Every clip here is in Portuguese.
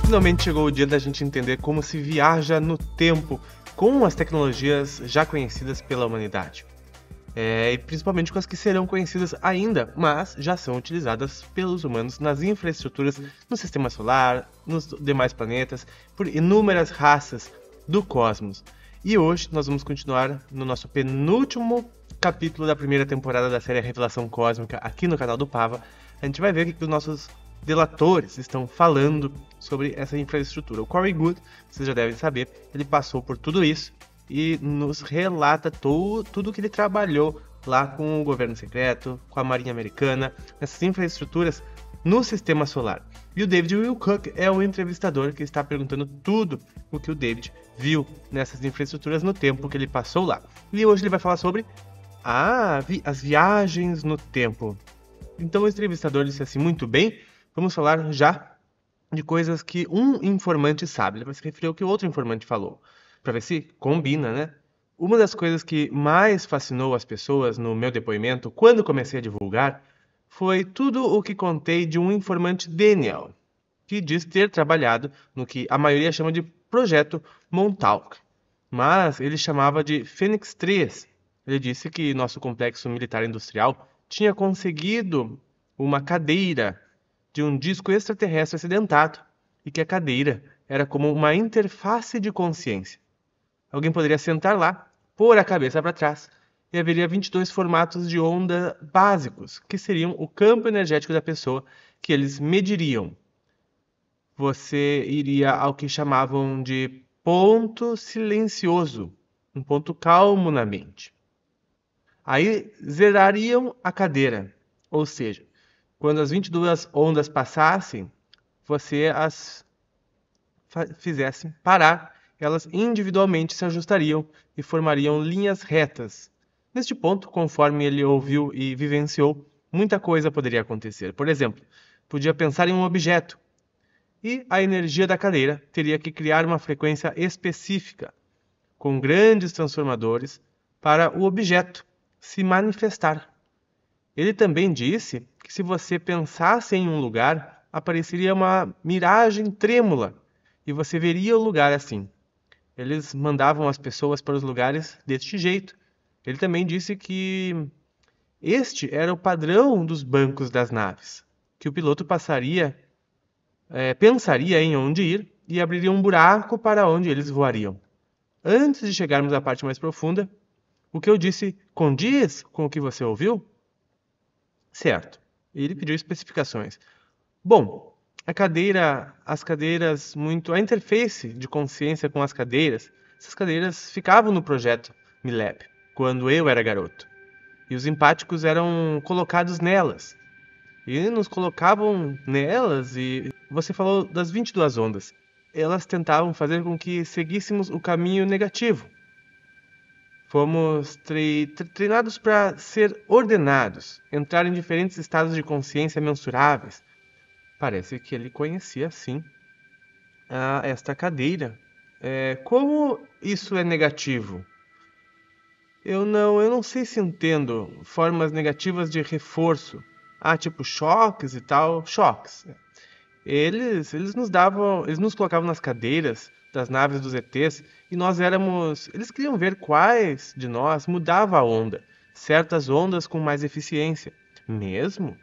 Finalmente chegou o dia da gente entender como se viaja no tempo com as tecnologias já conhecidas pela humanidade. E principalmente com as que serão conhecidas ainda, mas já são utilizadas pelos humanos nas infraestruturas no sistema solar, nos demais planetas, por inúmeras raças do cosmos. E hoje nós vamos continuar no nosso penúltimo capítulo da primeira temporada da série Revelação Cósmica aqui no canal do Pava. A gente vai ver o que os nossos delatores estão falando sobre essa infraestrutura. O Corey Goode, vocês já devem saber, ele passou por tudo isso e nos relata tudo que ele trabalhou lá com o governo secreto, com a Marinha Americana, nessas infraestruturas no sistema solar. E o David Wilcock é o entrevistador que está perguntando tudo o que o David viu nessas infraestruturas no tempo que ele passou lá. E hoje ele vai falar sobre as viagens no tempo. Então o entrevistador disse assim, muito bem, vamos falar já de coisas que um informante sabe. Ele vai se referir ao que outro informante falou, para ver se combina, né? Uma das coisas que mais fascinou as pessoas no meu depoimento, quando comecei a divulgar, foi tudo o que contei de um informante Daniel, que diz ter trabalhado no que a maioria chama de Projeto Montauk, mas ele chamava de Fênix 3. Ele disse que nosso complexo militar industrial tinha conseguido uma cadeira de um disco extraterrestre acidentado e que a cadeira era como uma interface de consciência. Alguém poderia sentar lá, pôr a cabeça para trás e haveria 22 formatos de onda básicos, que seriam o campo energético da pessoa que eles mediriam. Você iria ao que chamavam de ponto silencioso, um ponto calmo na mente. Aí zerariam a cadeira, ou seja, quando as 22 ondas passassem, você as fizesse parar, elas individualmente se ajustariam e formariam linhas retas. Neste ponto, conforme ele ouviu e vivenciou, muita coisa poderia acontecer. Por exemplo, podia pensar em um objeto e a energia da cadeira teria que criar uma frequência específica, com grandes transformadores, para o objeto se manifestar. Ele também disse que se você pensasse em um lugar, apareceria uma miragem trêmula e você veria o lugar assim. Eles mandavam as pessoas para os lugares deste jeito. Ele também disse que este era o padrão dos bancos das naves, que o piloto pensaria em onde ir e abriria um buraco para onde eles voariam. Antes de chegarmos à parte mais profunda, o que eu disse condiz com o que você ouviu? Certo. Ele pediu especificações. Bom, a interface de consciência com as cadeiras, essas cadeiras ficavam no projeto MILAB, quando eu era garoto. E os empáticos eram colocados nelas. E nos colocavam nelas e você falou das 22 ondas. Elas tentavam fazer com que seguíssemos o caminho negativo. Fomos treinados para ser ordenados, entrar em diferentes estados de consciência mensuráveis. Parece que ele conhecia, sim, esta cadeira. Como isso é negativo? Eu não sei se entendo formas negativas de reforço. Tipo choques e tal. Choques. Eles nos colocavam nas cadeiras das naves dos ETs e eles queriam ver quais de nós mudava a onda, certas ondas com mais eficiência. Mesmo?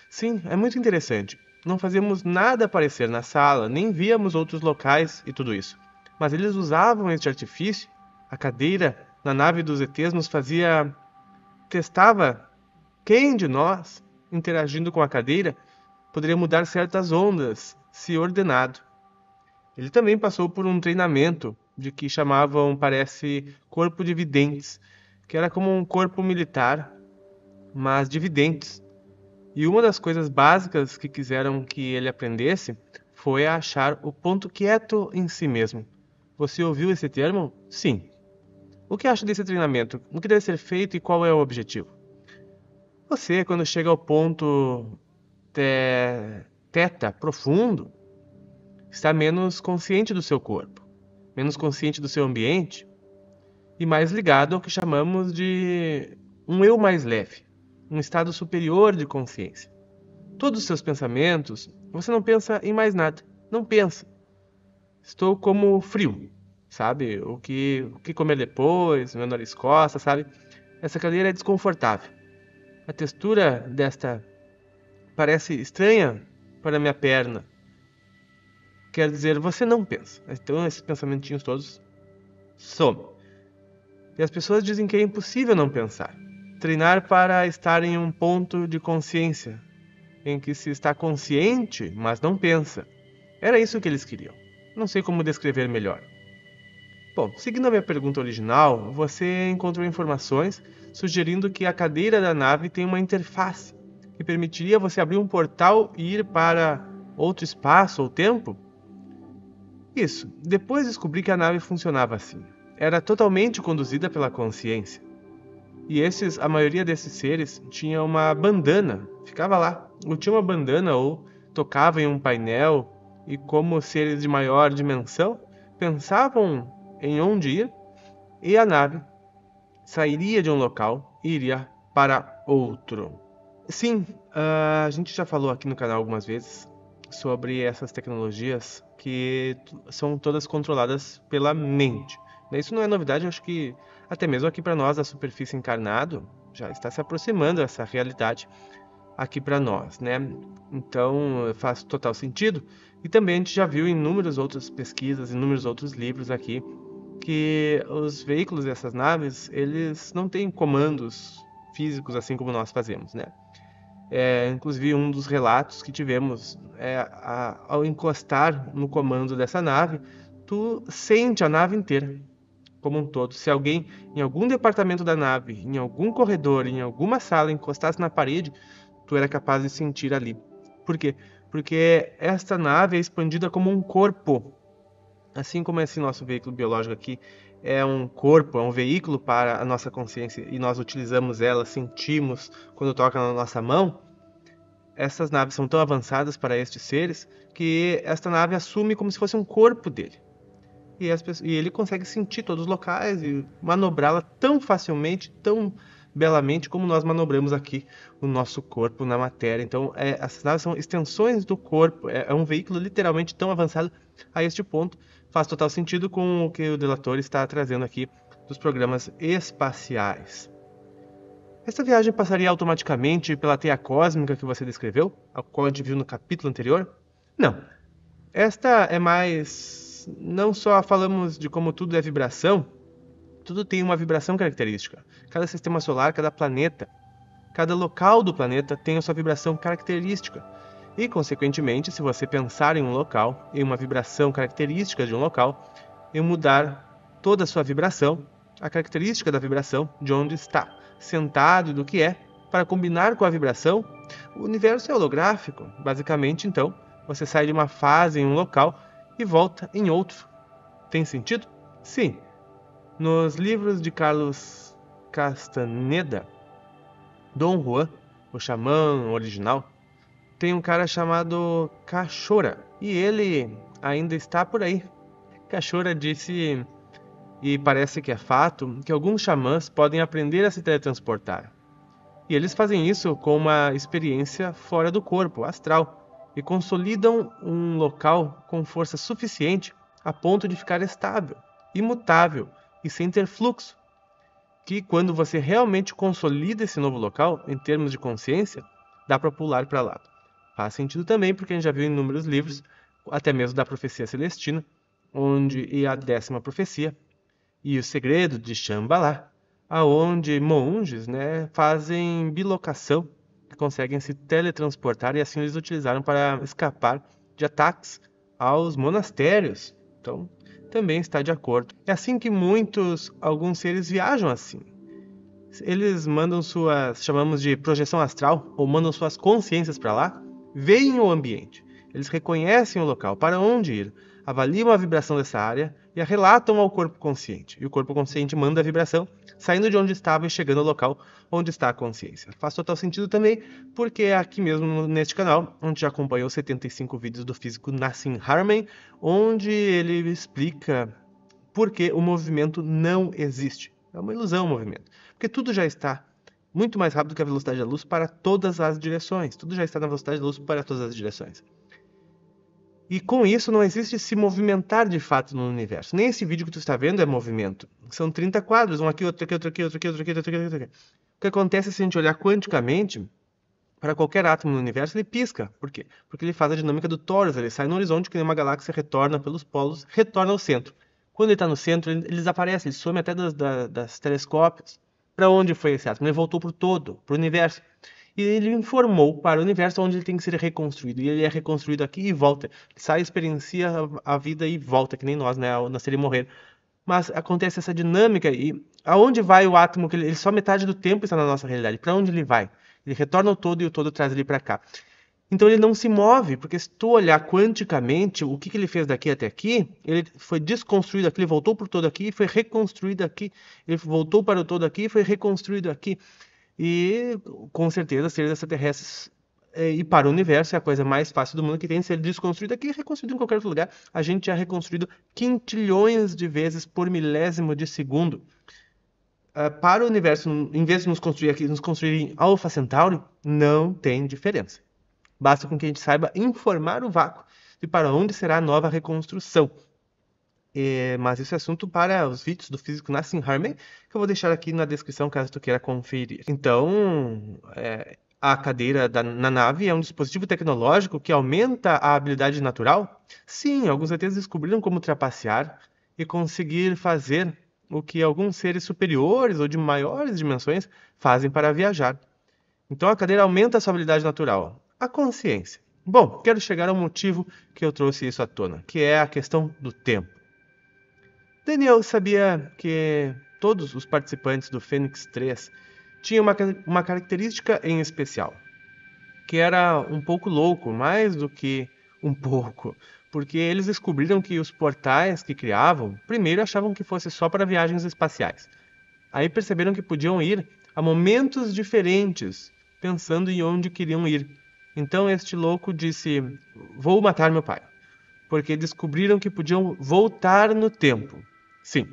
Sim, é muito interessante. Não fazíamos nada aparecer na sala, nem víamos outros locais e tudo isso. Mas eles usavam este artifício. A cadeira na nave dos ETs testava quem de nós, interagindo com a cadeira, poderia mudar certas ondas, se ordenado. Ele também passou por um treinamento de que chamavam, parece, corpo de videntes, que era como um corpo militar, mas de videntes. E uma das coisas básicas que quiseram que ele aprendesse foi a achar o ponto quieto em si mesmo. Você ouviu esse termo? Sim. O que acha desse treinamento? O que deve ser feito e qual é o objetivo? Você, quando chega ao ponto teta, profundo, está menos consciente do seu corpo, menos consciente do seu ambiente e mais ligado ao que chamamos de um eu mais leve, um estado superior de consciência. Todos os seus pensamentos, você não pensa em mais nada, não pensa. Estou como frio, sabe? O que comer depois, meu nariz coça, sabe? Essa cadeira é desconfortável. A textura desta parece estranha para minha perna. Quer dizer, você não pensa. Então esses pensamentinhos todos somem. E as pessoas dizem que é impossível não pensar. Treinar para estar em um ponto de consciência, em que se está consciente, mas não pensa. Era isso que eles queriam. Não sei como descrever melhor. Bom, seguindo a minha pergunta original, você encontrou informações sugerindo que a cadeira da nave tem uma interface que permitiria você abrir um portal e ir para outro espaço ou tempo? Isso. Depois descobri que a nave funcionava assim. Era totalmente conduzida pela consciência. E a maioria desses seres tinha uma bandana, ficava lá, ou tinha uma bandana ou tocava em um painel e como seres de maior dimensão, pensavam em onde ir e a nave sairia de um local e iria para outro. Sim, a gente já falou aqui no canal algumas vezes sobre essas tecnologias que são todas controladas pela mente. Isso não é novidade, eu acho que até mesmo aqui para nós, a superfície encarnado, já está se aproximando essa realidade aqui para nós, né? Então faz total sentido. E também a gente já viu em inúmeras outras pesquisas, inúmeros outros livros aqui, que os veículos dessas naves, eles não têm comandos físicos assim como nós fazemos, né? Inclusive um dos relatos que tivemos ao encostar no comando dessa nave, tu sente a nave inteira, como um todo. Se alguém em algum departamento da nave, em algum corredor, em alguma sala encostasse na parede, tu era capaz de sentir ali. Por quê? Porque esta nave é expandida como um corpo, assim como esse nosso veículo biológico aqui é um corpo, é um veículo para a nossa consciência e nós utilizamos ela, sentimos quando toca na nossa mão. Essas naves são tão avançadas para estes seres que esta nave assume como se fosse um corpo dele. E ele consegue sentir todos os locais e manobrá-la tão facilmente, tão belamente como nós manobramos aqui o nosso corpo na matéria. Então, essas naves são extensões do corpo, é um veículo literalmente tão avançado a este ponto. Faz total sentido com o que o Delator está trazendo aqui dos programas espaciais. Essa viagem passaria automaticamente pela teia cósmica que você descreveu, a qual a gente viu no capítulo anterior? Não. Esta é mais... Não só falamos de como tudo é vibração, tudo tem uma vibração característica. Cada sistema solar, cada planeta, cada local do planeta tem a sua vibração característica. E, consequentemente, se você pensar em um local, em uma vibração característica de um local, e mudar toda a sua vibração, a característica da vibração, de onde está sentado e do que é, para combinar com a vibração, o universo é holográfico. Basicamente, então, você sai de uma fase em um local e volta em outro. Tem sentido? Sim. Nos livros de Carlos Castaneda, Dom Juan, o xamã original, tem um cara chamado Cachorra, e ele ainda está por aí. Cachorra disse, e parece que é fato, que alguns xamãs podem aprender a se teletransportar. E eles fazem isso com uma experiência fora do corpo, astral, e consolidam um local com força suficiente a ponto de ficar estável, imutável e sem ter fluxo. Que quando você realmente consolida esse novo local, em termos de consciência, dá para pular para lá. Faz sentido também porque a gente já viu em inúmeros livros, até mesmo da profecia celestina, e a 10ª profecia, e o segredo de Shambhala, aonde monges, né, fazem bilocação, que conseguem se teletransportar e assim eles utilizaram para escapar de ataques aos monastérios. Então, também está de acordo. É assim que alguns seres viajam assim. Eles mandam chamamos de projeção astral, ou mandam suas consciências para lá, veem o ambiente. Eles reconhecem o local, para onde ir, avaliam a vibração dessa área e a relatam ao corpo consciente. E o corpo consciente manda a vibração, saindo de onde estava e chegando ao local onde está a consciência. Faz total sentido também, porque aqui mesmo neste canal, onde já acompanhou 75 vídeos do físico Nassim Haramein, onde ele explica por que o movimento não existe. É uma ilusão o movimento. Porque tudo já está muito mais rápido que a velocidade da luz para todas as direções. Tudo já está na velocidade da luz para todas as direções. E com isso não existe se movimentar de fato no universo. Nem esse vídeo que tu está vendo é movimento. São 30 quadros, um aqui, outro aqui, outro aqui, outro aqui, outro aqui, outro aqui, outro aqui. O que acontece se a gente olhar quanticamente, para qualquer átomo no universo, ele pisca. Por quê? Porque ele faz a dinâmica do Torus, ele sai no horizonte, que nem uma galáxia retorna pelos polos, retorna ao centro. Quando ele está no centro, ele desaparece, ele some até das telescópios. Para onde foi esse átomo? Ele voltou para o todo, para o universo. E ele informou para o universo onde ele tem que ser reconstruído. E ele é reconstruído aqui e volta. Ele sai, experiencia a vida e volta, que nem nós, né? Ao nascer e morrer. Mas acontece essa dinâmica e aonde vai o átomo? Que ele só metade do tempo está na nossa realidade. Para onde ele vai? Ele retorna ao todo e o todo traz ele para cá. Então ele não se move, porque se tu olhar quanticamente, o que ele fez daqui até aqui, ele foi desconstruído aqui, ele voltou para o todo aqui, foi reconstruído aqui, ele voltou para o todo aqui, foi reconstruído aqui. E com certeza seres extraterrestres e para o universo é a coisa mais fácil do mundo, que tem de ser desconstruído aqui e reconstruído em qualquer outro lugar. A gente já é reconstruído quintilhões de vezes por milésimo de segundo. Para o universo, em vez de nos construir aqui, nos construir em Alpha Centauri, não tem diferença. Basta com que a gente saiba informar o vácuo de para onde será a nova reconstrução. Mas esse é assunto para os vídeos do físico Nassim Haramein, que eu vou deixar aqui na descrição caso tu queira conferir. Então, a cadeira na nave é um dispositivo tecnológico que aumenta a habilidade natural? Sim, alguns ETs descobriram como trapacear e conseguir fazer o que alguns seres superiores ou de maiores dimensões fazem para viajar. Então a cadeira aumenta a sua habilidade natural. A consciência. Bom, quero chegar ao motivo que eu trouxe isso à tona, que é a questão do tempo. Daniel sabia que todos os participantes do Fênix 3 tinham uma característica em especial, que era um pouco louco, mais do que um pouco, porque eles descobriram que os portais que criavam, primeiro achavam que fosse só para viagens espaciais. Aí perceberam que podiam ir a momentos diferentes, pensando em onde queriam ir. Então este louco disse: vou matar meu pai, porque descobriram que podiam voltar no tempo. Sim.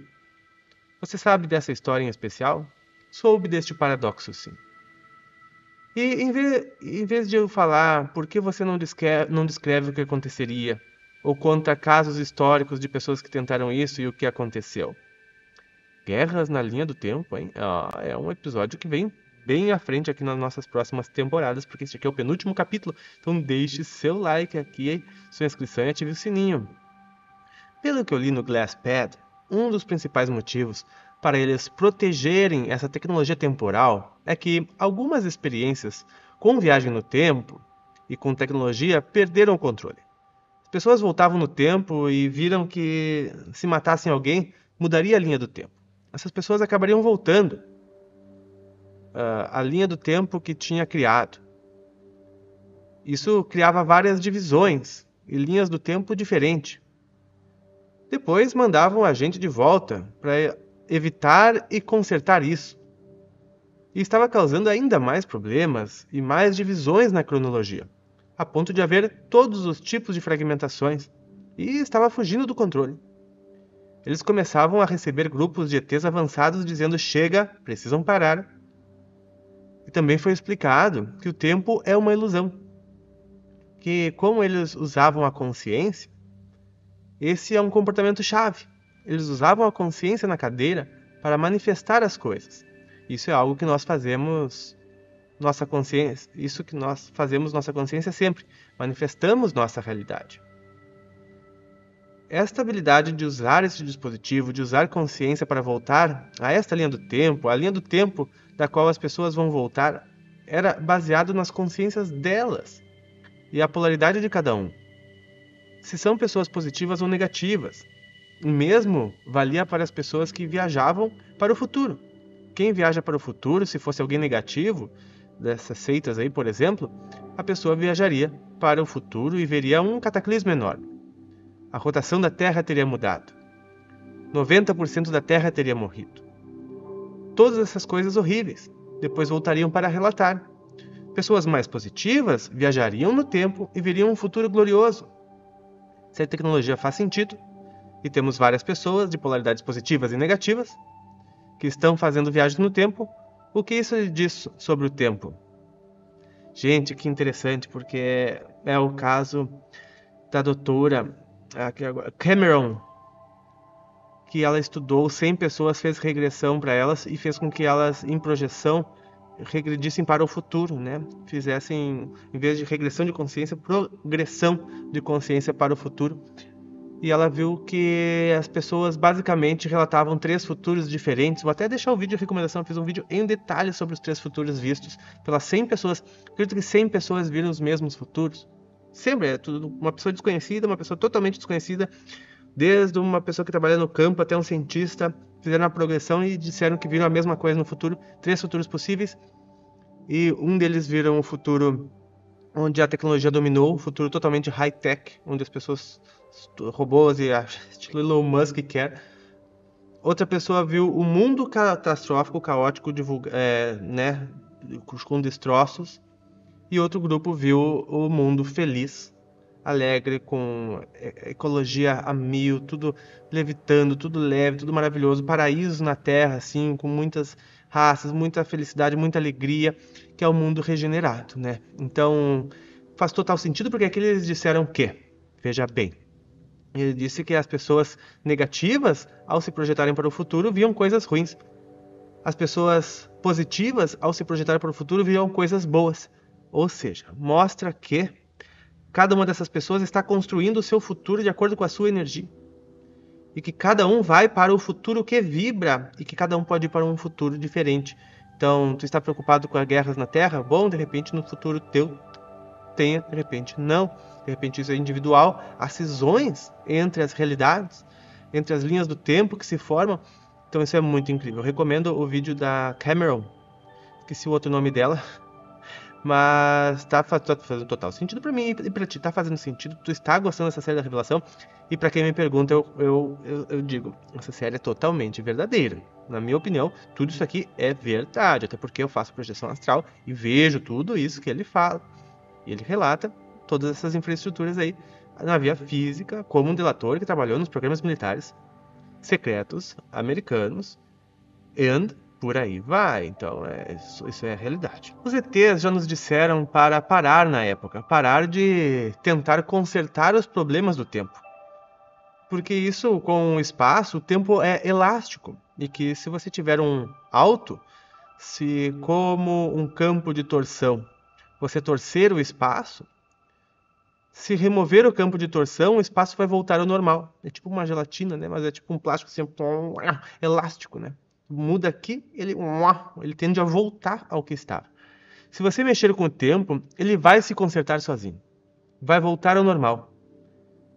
Você sabe dessa história em especial? Soube deste paradoxo, sim. E em vez de eu falar por que você não descreve o que aconteceria, ou conta casos históricos de pessoas que tentaram isso e o que aconteceu? Guerras na linha do tempo, hein? É um episódio que vem bem à frente aqui nas nossas próximas temporadas, porque este aqui é o penúltimo capítulo. Então deixe seu like aqui, sua inscrição e ative o sininho. Pelo que eu li no Glasspad, um dos principais motivos para eles protegerem essa tecnologia temporal é que algumas experiências com viagem no tempo e com tecnologia perderam o controle. As pessoas voltavam no tempo e viram que se matassem alguém, mudaria a linha do tempo. Essas pessoas acabariam voltando a linha do tempo que tinha criado. Isso criava várias divisões e linhas do tempo diferentes. Depois mandavam a gente de volta para evitar e consertar isso. E estava causando ainda mais problemas e mais divisões na cronologia, a ponto de haver todos os tipos de fragmentações, e estava fugindo do controle. Eles começavam a receber grupos de ETs avançados dizendo: chega, precisam parar. E também foi explicado que o tempo é uma ilusão, que como eles usavam a consciência, esse é um comportamento chave. Eles usavam a consciência na cadeira para manifestar as coisas. Isso é algo que nós fazemos nossa consciência, nossa consciência sempre. Manifestamos nossa realidade. Esta habilidade de usar esse dispositivo, de usar consciência para voltar a esta linha do tempo, a linha do tempo da qual as pessoas vão voltar, era baseado nas consciências delas e a polaridade de cada um. Se são pessoas positivas ou negativas. O mesmo valia para as pessoas que viajavam para o futuro. Quem viaja para o futuro, se fosse alguém negativo, dessas seitas aí, por exemplo, a pessoa viajaria para o futuro e veria um cataclismo enorme. A rotação da Terra teria mudado. 90% da Terra teria morrido. Todas essas coisas horríveis. Depois voltariam para relatar. Pessoas mais positivas viajariam no tempo e veriam um futuro glorioso. Se a tecnologia faz sentido, e temos várias pessoas de polaridades positivas e negativas que estão fazendo viagens no tempo, o que isso diz sobre o tempo? Gente, que interessante, porque é o caso da doutora Cameron, que ela estudou 100 pessoas, fez regressão para elas e fez com que elas, em projeção, regredissem para o futuro, né? Fizessem, em vez de regressão de consciência, progressão de consciência para o futuro. E ela viu que as pessoas basicamente relatavam 3 futuros diferentes. Vou até deixar o vídeo de recomendação, eu fiz um vídeo em detalhes sobre os 3 futuros vistos pelas 100 pessoas. Acredito que 100 pessoas viram os mesmos futuros. Sempre é tudo uma pessoa desconhecida, uma pessoa totalmente desconhecida, desde uma pessoa que trabalha no campo até um cientista, fizeram a progressão e disseram que viram a mesma coisa no futuro, 3 futuros possíveis, e um deles viram um futuro onde a tecnologia dominou, um futuro totalmente high-tech, onde as pessoas, robôs e estilo Elon Musk quer. Outra pessoa viu o mundo catastrófico, caótico, né, com destroços, e outro grupo viu o mundo feliz, alegre, com ecologia a mil, tudo levitando, tudo leve, tudo maravilhoso, paraíso na Terra, assim, com muitas raças, muita felicidade, muita alegria, que é o mundo regenerado, né? Então, faz total sentido, porque aqui eles disseram que, veja bem, ele disse que as pessoas negativas, ao se projetarem para o futuro, viam coisas ruins. As pessoas positivas, ao se projetarem para o futuro, viam coisas boas. Ou seja, mostra que cada uma dessas pessoas está construindo o seu futuro de acordo com a sua energia. E que cada um vai para o futuro que vibra. E que cada um pode ir para um futuro diferente. Então, tu está preocupado com as guerras na Terra? Bom, de repente no futuro teu tenha, de repente não. De repente isso é individual. As cisões entre as realidades, entre as linhas do tempo que se formam. Então isso é muito incrível. Eu recomendo o vídeo da Cameron. Esqueci o outro nome dela. Mas tá fazendo total sentido pra mim e pra ti tá fazendo sentido. Tu está gostando dessa série da revelação? E pra quem me pergunta, eu digo, essa série é totalmente verdadeira. Na minha opinião, tudo isso aqui é verdade. Até porque eu faço projeção astral e vejo tudo isso que ele fala. E ele relata todas essas infraestruturas aí na via física, como um delator que trabalhou nos programas militares secretos americanos e por aí vai. Então, isso é a realidade. Os ETs já nos disseram para parar na época, parar de tentar consertar os problemas do tempo. Porque isso, com o espaço, o tempo é elástico. E que se você tiver um alto, se como um campo de torção, você torcer o espaço, se remover o campo de torção, o espaço vai voltar ao normal. É tipo uma gelatina, né? Mas é tipo um plástico assim, elástico, né? Muda aqui, ele tende a voltar ao que estava. Se você mexer com o tempo, ele vai se consertar sozinho. Vai voltar ao normal.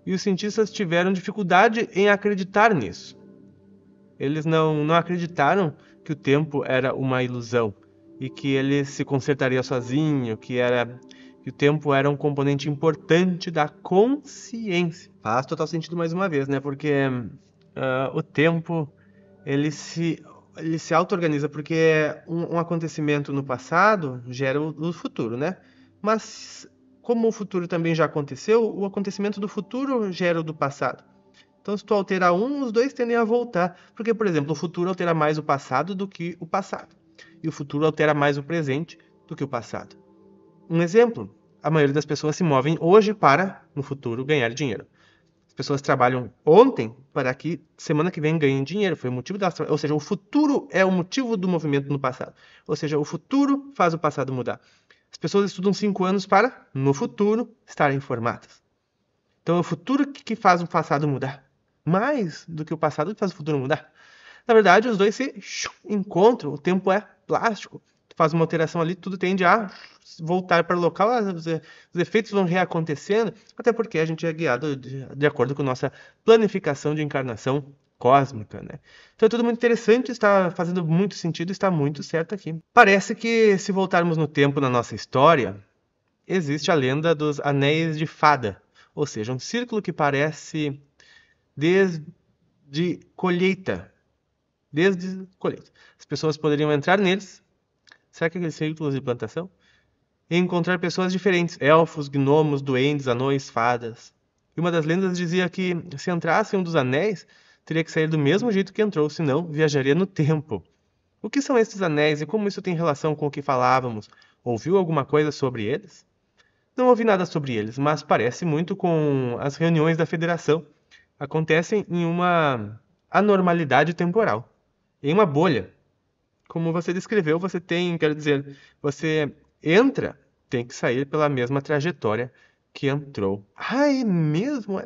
E os cientistas tiveram dificuldade em acreditar nisso. Eles não acreditaram que o tempo era uma ilusão e que ele se consertaria sozinho, que o tempo era um componente importante da consciência. Faz total sentido mais uma vez, né? Porque o tempo ele se auto-organiza, porque um acontecimento no passado gera o futuro, né? Mas como o futuro também já aconteceu, o acontecimento do futuro gera o do passado. Então, se tu alterar um, os dois tendem a voltar. Porque, por exemplo, o futuro altera mais o passado do que o passado. E o futuro altera mais o presente do que o passado. Um exemplo, a maioria das pessoas se movem hoje para, no futuro, ganhar dinheiro. As pessoas trabalham ontem para que semana que vem ganhem dinheiro. Foi o motivo delas. Ou seja, o futuro é o motivo do movimento no passado. Ou seja, o futuro faz o passado mudar. As pessoas estudam 5 anos para, no futuro, estarem formadas. Então é o futuro que faz o passado mudar. Mais do que o passado que faz o futuro mudar. Na verdade, os dois se encontram. O tempo é plástico. Tu faz uma alteração ali, tudo tende a voltar para o local, os efeitos vão reacontecendo, até porque a gente é guiado de acordo com nossa planificação de encarnação cósmica, né? Então é tudo muito interessante, está fazendo muito sentido, está muito certo aqui. Parece que, se voltarmos no tempo na nossa história, existe a lenda dos Anéis de Fada, ou seja, um círculo que parece desde colheita. As pessoas poderiam entrar neles, será que aqueles círculos de plantação? E encontrar pessoas diferentes, elfos, gnomos, duendes, anões, fadas. E uma das lendas dizia que, se entrasse em um dos anéis, teria que sair do mesmo jeito que entrou, senão viajaria no tempo. O que são esses anéis e como isso tem relação com o que falávamos? Ouviu alguma coisa sobre eles? Não ouvi nada sobre eles, mas parece muito com as reuniões da federação. Acontecem em uma anormalidade temporal, em uma bolha. Como você descreveu, você tem, quero dizer, você entra, tem que sair pela mesma trajetória que entrou. Ah, é mesmo?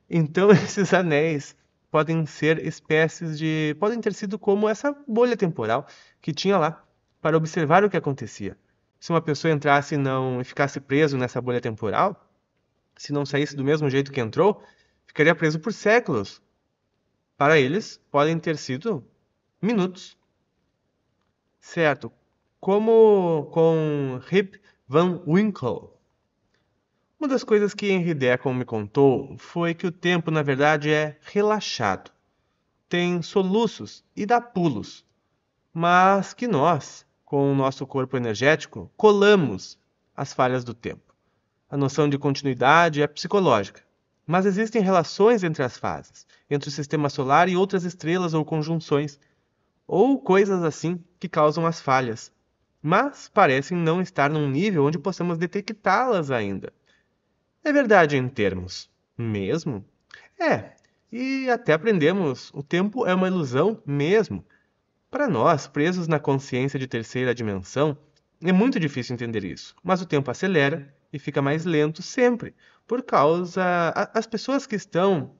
Então esses anéis podem ser espécies de, podem ter sido como essa bolha temporal que tinha lá para observar o que acontecia. Se uma pessoa entrasse e ficasse preso nessa bolha temporal, se não saísse do mesmo jeito que entrou, ficaria preso por séculos. Para eles, podem ter sido minutos. Certo. Como com Rip Van Winkle. Uma das coisas que Henry Deacon me contou foi que o tempo, na verdade, é relaxado. Tem soluços e dá pulos, mas que nós, com o nosso corpo energético, colamos as falhas do tempo. A noção de continuidade é psicológica, mas existem relações entre as fases, entre o sistema solar e outras estrelas ou conjunções, ou coisas assim que causam as falhas, mas parecem não estar num nível onde possamos detectá-las ainda. É verdade em termos mesmo? É, e até aprendemos, o tempo é uma ilusão mesmo. Para nós, presos na consciência de terceira dimensão, é muito difícil entender isso, mas o tempo acelera e fica mais lento sempre, por causa... As pessoas que estão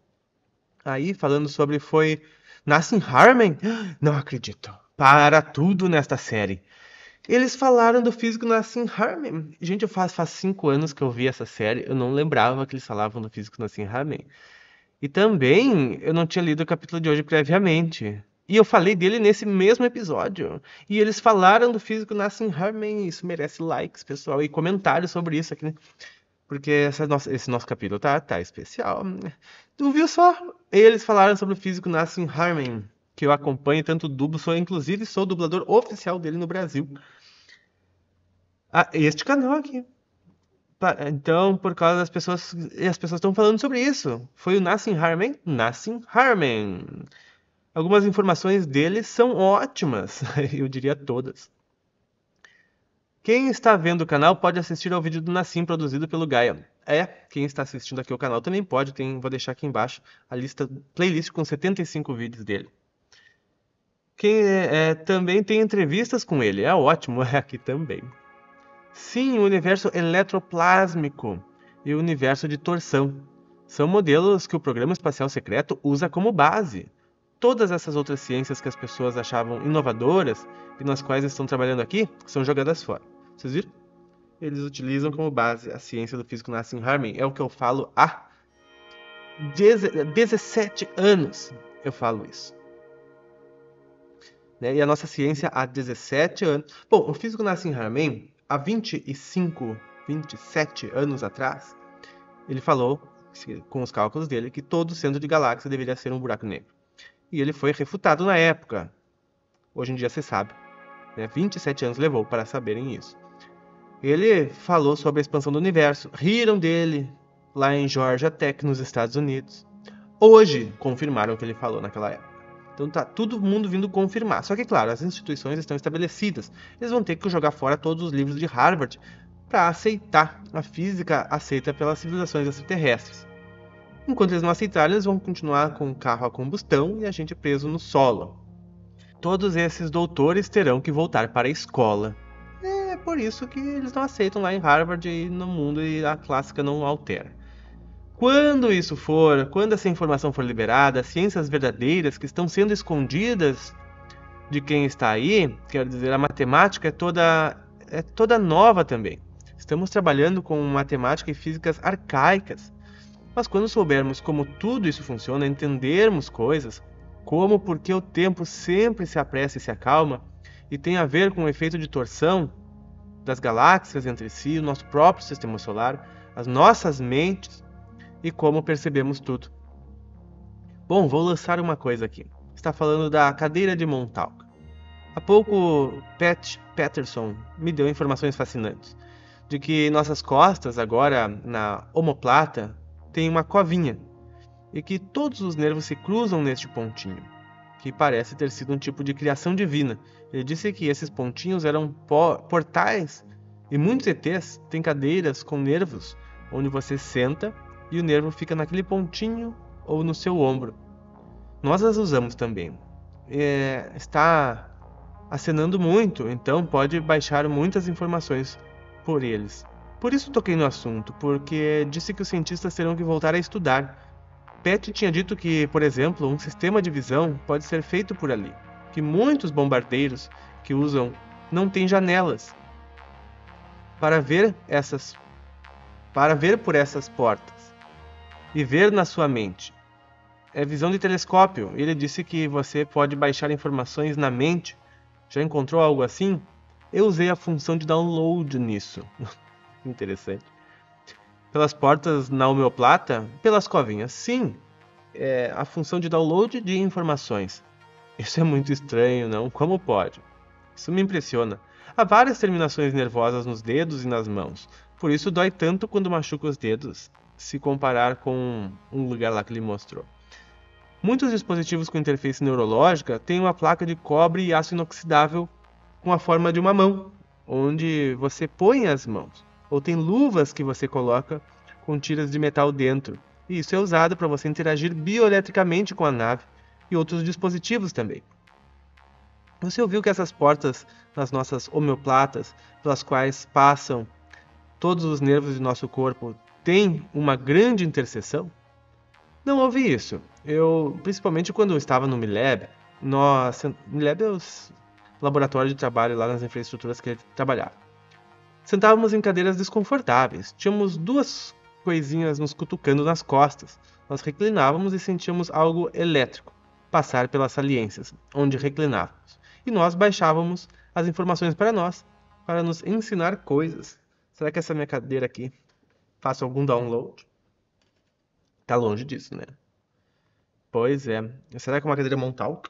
aí falando sobre foi Nassim Harmen? Não acredito. Para tudo nesta série. Eles falaram do físico Nassim Harmen. Gente, faz 5 anos que eu vi essa série, eu não lembrava que eles falavam do físico Nassim Harmen. E também eu não tinha lido o capítulo de hoje previamente. E eu falei dele nesse mesmo episódio. E eles falaram do físico Nassim Harmen. Isso merece likes, pessoal, e comentários sobre isso aqui, né? Porque esse nosso capítulo tá especial. Tu viu só? Eles falaram sobre o físico Nassim Harmen, que eu acompanho, tanto dublo, inclusive sou dublador oficial dele no Brasil. Ah, este canal aqui. Então, por causa das pessoas, e as pessoas estão falando sobre isso. Foi o Nassim Harmen? Nassim Harmen. Algumas informações dele são ótimas, eu diria todas. Quem está vendo o canal pode assistir ao vídeo do Nassim produzido pelo Gaia. Quem está assistindo aqui o canal também pode, vou deixar aqui embaixo a playlist com 75 vídeos dele. Também tem entrevistas com ele, é ótimo, é aqui também. Sim, o universo eletroplásmico e o universo de torção são modelos que o Programa Espacial Secreto usa como base. Todas essas outras ciências que as pessoas achavam inovadoras e nas quais estão trabalhando aqui são jogadas fora. Vocês viram? Eles utilizam como base a ciência do físico Nassim Harmen. É o que eu falo há 17 anos. Eu falo isso. Né? E a nossa ciência há 17 anos. Bom, o físico Nassim Harmen, há 25, 27 anos atrás, ele falou, com os cálculos dele, que todo centro de galáxia deveria ser um buraco negro. E ele foi refutado na época. Hoje em dia se sabe. 27 anos levou para saberem isso. Ele falou sobre a expansão do universo. Riram dele lá em Georgia Tech, nos Estados Unidos. Hoje confirmaram o que ele falou naquela época. Então tá todo mundo vindo confirmar. Só que, claro, as instituições estão estabelecidas. Eles vão ter que jogar fora todos os livros de Harvard para aceitar a física aceita pelas civilizações extraterrestres. Enquanto eles não aceitarem, eles vão continuar com o carro a combustão e a gente preso no solo. Todos esses doutores terão que voltar para a escola. É por isso que eles não aceitam lá em Harvard e no mundo e a clássica não altera. Quando essa informação for liberada, as ciências verdadeiras que estão sendo escondidas de quem está aí, quero dizer, a matemática é toda nova também. Estamos trabalhando com matemática e físicas arcaicas. Mas quando soubermos como tudo isso funciona, entendermos coisas, como porque o tempo sempre se apressa e se acalma, e tem a ver com o efeito de torção das galáxias entre si, o nosso próprio sistema solar, as nossas mentes e como percebemos tudo. Bom, vou lançar uma coisa aqui. Está falando da cadeira de Montauk. Há pouco, Pat Patterson me deu informações fascinantes de que nossas costas, agora na omoplata, tem uma covinha e que todos os nervos se cruzam neste pontinho, que parece ter sido um tipo de criação divina. Ele disse que esses pontinhos eram portais E muitos ETs têm cadeiras com nervos, onde você senta e o nervo fica naquele pontinho ou no seu ombro. Nós as usamos também. Está acenando muito, então pode baixar muitas informações por eles. Por isso toquei no assunto, porque disse que os cientistas terão que voltar a estudar. Pet tinha dito que, por exemplo, um sistema de visão pode ser feito por ali, que muitos bombardeiros que usam não têm janelas para ver por essas portas e ver na sua mente. É visão de telescópio. Ele disse que você pode baixar informações na mente. Já encontrou algo assim? Eu usei a função de download nisso. Interessante. Pelas portas na omeoplata? Pelas covinhas, sim. É a função de download de informações. Isso é muito estranho, não? Como pode? Isso me impressiona. Há várias terminações nervosas nos dedos e nas mãos. Por isso dói tanto quando machuca os dedos, se comparar com um lugar lá que ele mostrou. Muitos dispositivos com interface neurológica têm uma placa de cobre e aço inoxidável com a forma de uma mão, onde você põe as mãos. Ou tem luvas que você coloca com tiras de metal dentro. E isso é usado para você interagir bioeletricamente com a nave e outros dispositivos também. Você ouviu que essas portas nas nossas omeoplatas, pelas quais passam todos os nervos do nosso corpo, têm uma grande interseção? Não ouvi isso. Principalmente quando eu estava no MILAB, MILAB é o laboratório de trabalho lá nas infraestruturas que ele trabalhava. Sentávamos em cadeiras desconfortáveis, tínhamos duas coisinhas nos cutucando nas costas. Nós reclinávamos e sentíamos algo elétrico passar pelas saliências, onde reclinávamos. E nós baixávamos as informações para nós, para nos ensinar coisas. Será que essa minha cadeira aqui faça algum download? Tá longe disso, né? Pois é. Será que é uma cadeira Montauk?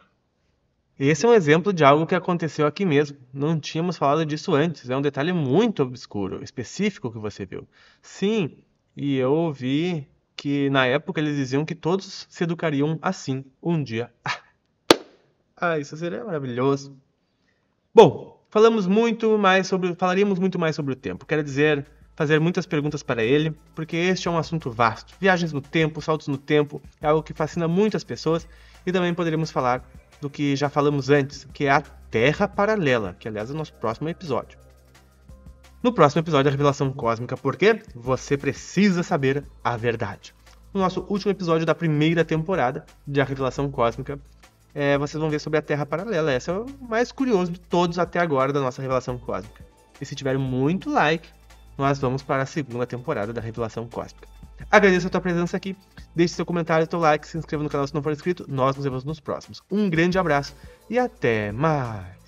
Esse é um exemplo de algo que aconteceu aqui mesmo. Não tínhamos falado disso antes. É um detalhe muito obscuro, específico que você viu. Sim, e eu ouvi que na época eles diziam que todos se educariam assim, um dia. Isso seria maravilhoso. Bom, falaríamos muito mais sobre o tempo. Quero dizer, fazer muitas perguntas para ele, porque este é um assunto vasto. Viagens no tempo, saltos no tempo, é algo que fascina muitas pessoas. E também poderíamos falar do que já falamos antes, que é a Terra Paralela, que aliás é o nosso próximo episódio. No próximo episódio da Revelação Cósmica, porque você precisa saber a verdade. No nosso último episódio da primeira temporada de A Revelação Cósmica, vocês vão ver sobre a Terra Paralela. Esse é o mais curioso de todos até agora da nossa Revelação Cósmica. E se tiver muito like, nós vamos para a segunda temporada da Revelação Cósmica. Agradeço a tua presença aqui, deixe seu comentário, seu like, se inscreva no canal se não for inscrito, nós nos vemos nos próximos. Um grande abraço e até mais!